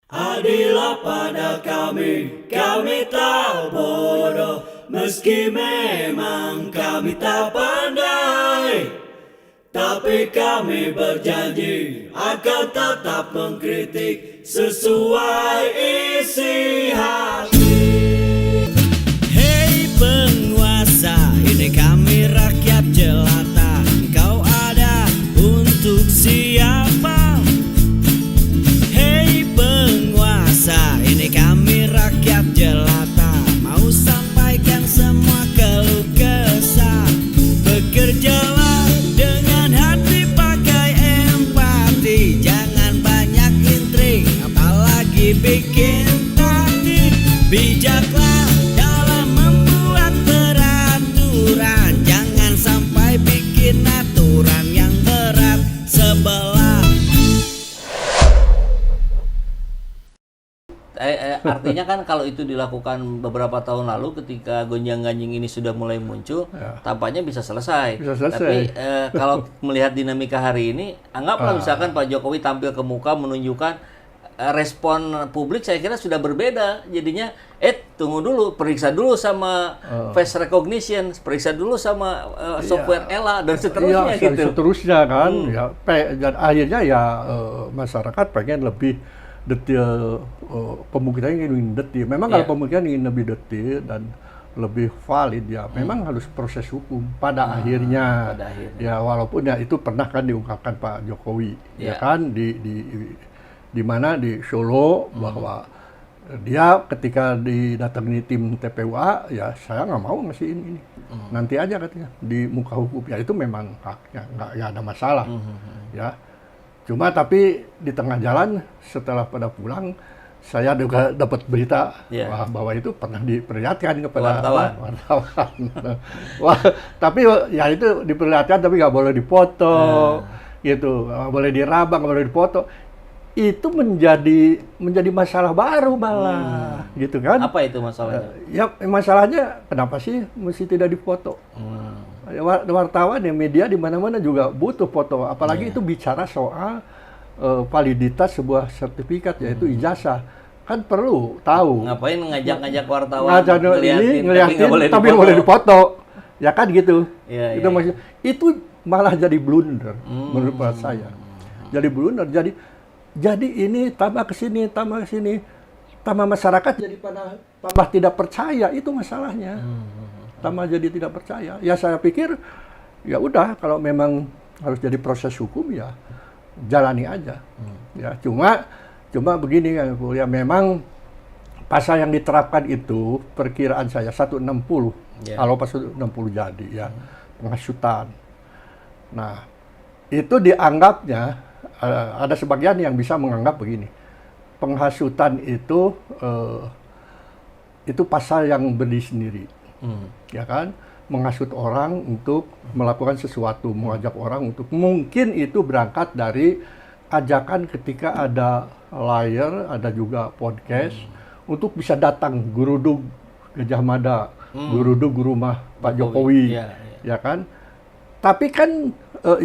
Adilah pada kami tak bodoh, meski memang kami tak pandai. Tapi kami berjanji akan tetap mengkritik sesuai isi hati. Hei penguasa, ini kami rakyat jelata. Engkau ada untuk siapa? Hei penguasa, ini kami rakyat jelata. Mau sampaikan semua keluh kesah. Bekerjalah dengan hati, pakai empati. Jangan banyak intrik, apalagi bikin taktik. Bijaklah dalam membuat peraturan. Jangan sampai bikin aturan yang berat sebelah. Artinya kan kalau itu dilakukan beberapa tahun lalu ketika gonjang-ganjing ini sudah mulai muncul, tampaknya bisa selesai. Tapi kalau melihat dinamika hari ini, anggaplah misalkan Pak Jokowi tampil ke muka menunjukkan respon publik, saya kira sudah berbeda. Jadinya, tunggu dulu, periksa dulu sama face recognition, periksa dulu sama software ELA dan seterusnya gitu. Seterusnya kan, dan akhirnya masyarakat pengen lebih detail, pembuktiannya ingin detail. Memang kalau pembuktian ingin lebih detail dan lebih valid memang harus proses hukum pada akhirnya. Ya walaupun itu pernah kan diungkapkan Pak Jokowi, ya kan di mana di Solo bahwa dia ketika didatangi tim TPUA, ya saya nggak mau ngasih ini. Nanti aja katanya di muka hukum. Ya itu memang haknya, nggak ada masalah. Ya. Cuma tapi di tengah jalan setelah pada pulang, saya juga dapat berita bahwa itu pernah diperlihatkan kepada wartawan. Wah, tapi ya itu diperlihatkan tapi nggak boleh dipoto, gitu, nggak boleh diraba, nggak boleh dipoto. Itu menjadi masalah baru malah, gitu kan? Apa itu masalahnya? Ya masalahnya kenapa sih mesti tidak dipoto? Wartawan ya media di mana-mana juga butuh foto, apalagi itu bicara soal validitas sebuah sertifikat yaitu ijazah, kan perlu tahu. Ngapain ngajak wartawan ngeliatin tapi nggak boleh dipoto, ya kan gitu. Itu maksudnya, itu malah jadi blunder menurut saya. Jadi blunder, jadi ini tambah ke sini, tambah masyarakat jadi tambah tidak percaya, itu masalahnya. Tambah jadi tidak percaya. Ya saya pikir ya udah, kalau memang harus jadi proses hukum ya jalani aja. Ya cuma begini kan, ya memang pasal yang diterapkan itu perkiraan saya 160. Kalau pasal 60 jadi ya penghasutan. Nah, itu dianggapnya ada sebagian yang bisa menganggap begini. Penghasutan itu pasal yang berdiri sendiri. Ya kan, menghasut orang untuk melakukan sesuatu, mengajak orang untuk, mungkin itu berangkat dari ajakan ketika ada layar, ada juga podcast untuk bisa datang geruduk Gajah Mada, geruduk ke rumah Pak Jokowi, ya kan. Tapi kan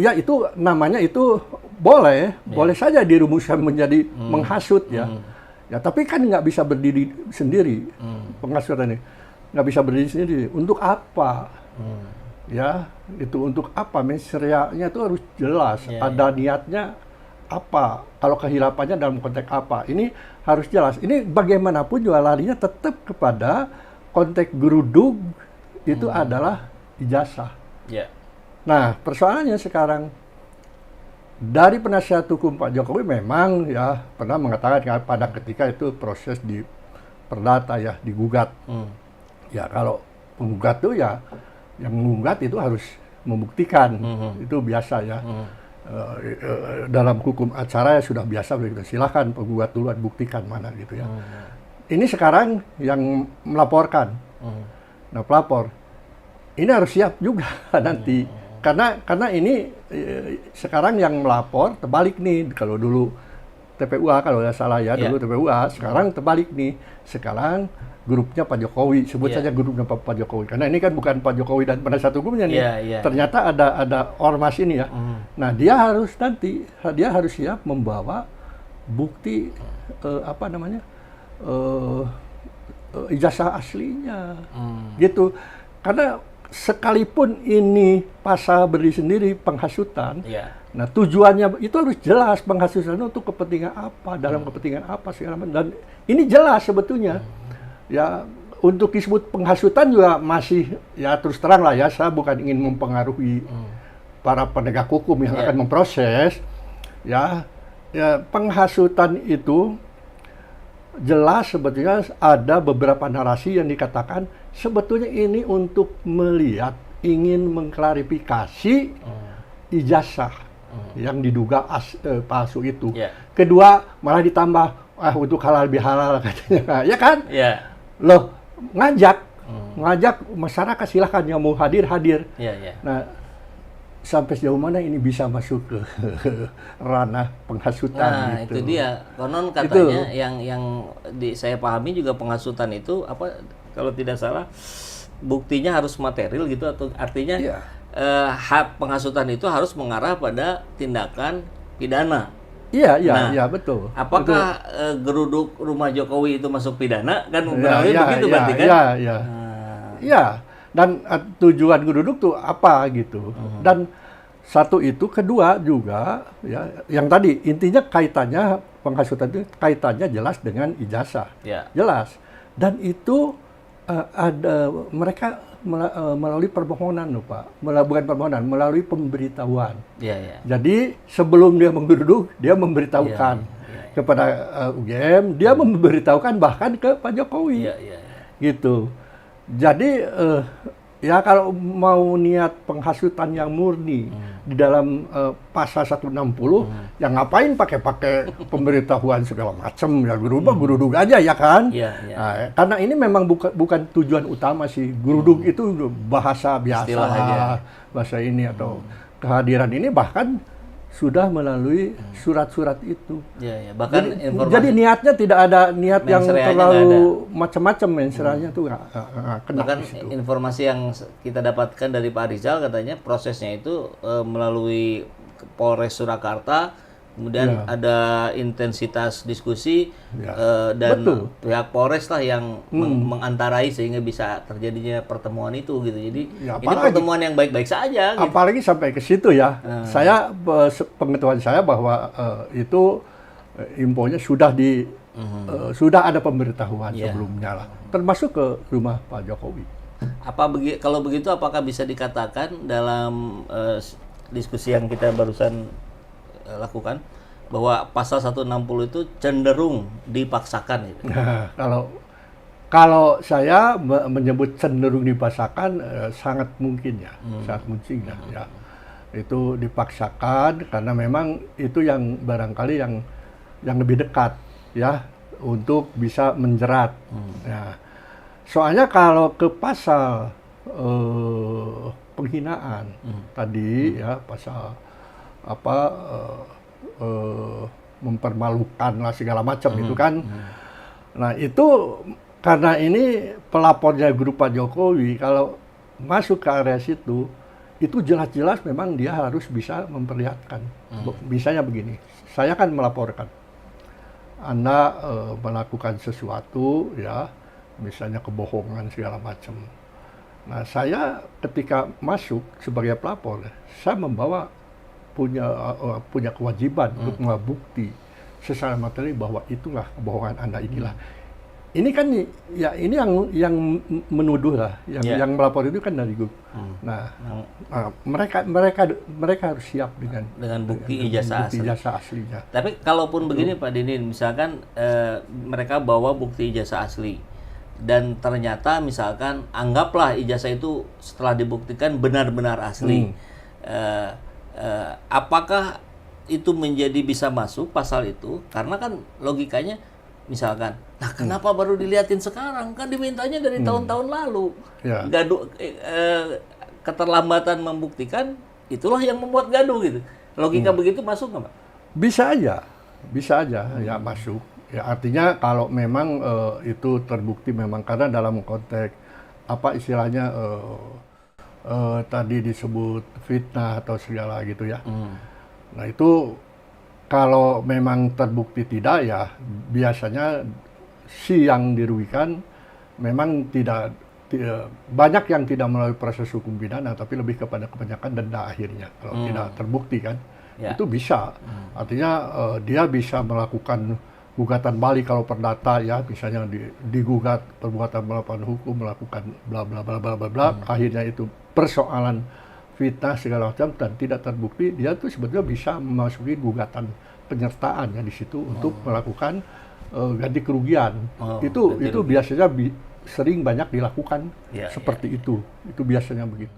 ya itu namanya itu boleh saja dirumuskan menjadi menghasut ya. Ya tapi kan nggak bisa berdiri sendiri penghasutan ini. Nggak bisa berdiri sendiri. Untuk apa? Ya, itu untuk apa? Menserianya itu harus jelas. Ada niatnya apa? Kalau kehilapannya dalam konteks apa? Ini harus jelas. Ini bagaimanapun juga larinya tetap kepada konteks geruduk itu adalah ijazah. Nah, persoalannya sekarang dari penasihat hukum Pak Jokowi memang ya pernah mengatakan pada ketika itu proses di perdata ya digugat. Ya kalau penggugat itu ya yang menggugat itu harus membuktikan, itu biasa ya. Dalam hukum acara ya sudah biasa begitu. Silakan penggugat duluan buktikan mana gitu ya. Ini sekarang yang melaporkan. Nah pelapor ini harus siap juga nanti karena ini sekarang yang melapor terbalik nih. Kalau dulu TPUA kalau nggak salah ya dulu TPUA, sekarang terbalik nih. Sekarang grupnya Pak Jokowi, sebut saja grupnya Pak Jokowi, karena ini kan bukan Pak Jokowi dan penasihat hukumnya nih. Ternyata ada ormas ini ya. Nah dia harus siap membawa bukti ijazah aslinya, gitu. Karena sekalipun ini pasal berdiri sendiri penghasutan, nah tujuannya itu harus jelas, penghasutan untuk kepentingan apa, dalam kepentingan apa segala macam. Dan ini jelas sebetulnya. Ya, untuk disebut penghasutan juga masih, ya terus terang lah ya, saya bukan ingin mempengaruhi para penegak hukum yang akan memproses. Ya, penghasutan itu jelas sebetulnya ada beberapa narasi yang dikatakan sebetulnya ini untuk melihat, ingin mengklarifikasi ijazah yang diduga palsu itu. Kedua, malah ditambah untuk halal bihalal katanya, ya kan? Loh, ngajak masyarakat silahkan yang mau hadir. Nah, sampai sejauh mana ini bisa masuk ke ranah penghasutan? Nah, gitu. Itu dia. Konon katanya yang saya pahami juga penghasutan itu apa, kalau tidak salah buktinya harus material gitu, atau artinya hak penghasutan itu harus mengarah pada tindakan pidana. Iya, betul. Apakah geruduk rumah Jokowi itu masuk pidana? Kan begitu berarti kan? Iya. Dan tujuan geruduk tuh apa gitu. Dan satu itu, kedua juga ya, yang tadi intinya kaitannya penghasutan itu kaitannya jelas dengan ijazah. Jelas. Dan itu ada mereka melalui permohonan loh Pak. Bukan permohonan, melalui pemberitahuan. Jadi sebelum dia menggeruduk, dia memberitahukan kepada UGM, dia memberitahukan bahkan ke Pak Jokowi. Gitu. Jadi ya kalau mau niat penghasutan yang murni di dalam pasal 160, ya ngapain pakai pemberitahuan segala macam, ya geruduk aja ya kan? Nah, karena ini memang bukan tujuan utama sih. Geruduk itu bahasa biasa, bahasa ini atau kehadiran ini bahkan sudah melalui surat-surat itu. Bahkan jadi niatnya tidak ada niat yang terlalu macam-macam, menserahnya tuh nggak kena. Bahkan informasi yang kita dapatkan dari Pak Rizal katanya prosesnya itu melalui Polres Surakarta, kemudian ada intensitas diskusi dan pihak Polres lah yang mengantarai sehingga bisa terjadinya pertemuan itu gitu. Jadi ini pertemuan yang baik-baik saja. Gitu. Apalagi sampai ke situ ya. Saya pengetahuan saya bahwa itu infonya sudah sudah ada pemberitahuan sebelumnya lah, termasuk ke rumah Pak Jokowi. Kalau begitu apakah bisa dikatakan dalam diskusi yang kita barusan lakukan bahwa pasal 160 itu cenderung dipaksakan gitu? Nah, kalau saya menyebut cenderung dipaksakan sangat mungkin ya, sangat mungkin ya. Itu dipaksakan karena memang itu yang barangkali yang lebih dekat ya untuk bisa menjerat. Ya. Soalnya kalau ke pasal penghinaan tadi ya, pasal mempermalukan lah segala macam itu kan. Nah itu karena ini pelapornya grup Pak Jokowi, kalau masuk ke area situ itu jelas-jelas memang dia harus bisa memperlihatkan. Misalnya begini, saya kan melaporkan Anda melakukan sesuatu ya, misalnya kebohongan segala macam. Nah saya ketika masuk sebagai pelapor, saya membawa punya kewajiban untuk membukti secara materi bahwa itulah kebohongan Anda inilah. Ini kan ya ini yang menuduh lah, yang melapor itu kan dari grup. Nah, mereka harus siap dengan bukti ijazah aslinya. Tapi kalaupun begini Pak Dinin, misalkan mereka bawa bukti ijazah asli dan ternyata misalkan anggaplah ijazah itu setelah dibuktikan benar-benar asli. Apakah itu menjadi bisa masuk pasal itu? Karena kan logikanya misalkan, nah kenapa baru dilihatin sekarang? Kan dimintanya dari tahun-tahun lalu. Gaduh, keterlambatan membuktikan itulah yang membuat gaduh gitu. Logika begitu masuk nggak Pak? Bisa aja ya masuk. Ya artinya kalau memang itu terbukti memang, karena dalam konteks apa istilahnya tadi disebut fitnah atau segala gitu ya. Nah itu Kalau memang terbukti tidak, ya biasanya si yang dirugikan memang tidak banyak yang tidak melalui proses hukum pidana, tapi lebih kepada kebanyakan denda akhirnya kalau tidak terbukti kan. Itu bisa. Artinya dia bisa melakukan gugatan balik kalau perdata, ya misalnya digugat perbuatan melawan hukum, melakukan bla bla bla bla bla bla, akhirnya itu persoalan fitnah segala macam dan tidak terbukti, dia tuh sebetulnya bisa memasuki gugatan penyertaan ya di situ untuk melakukan ganti kerugian. Itu biasanya sering banyak dilakukan seperti itu biasanya begitu.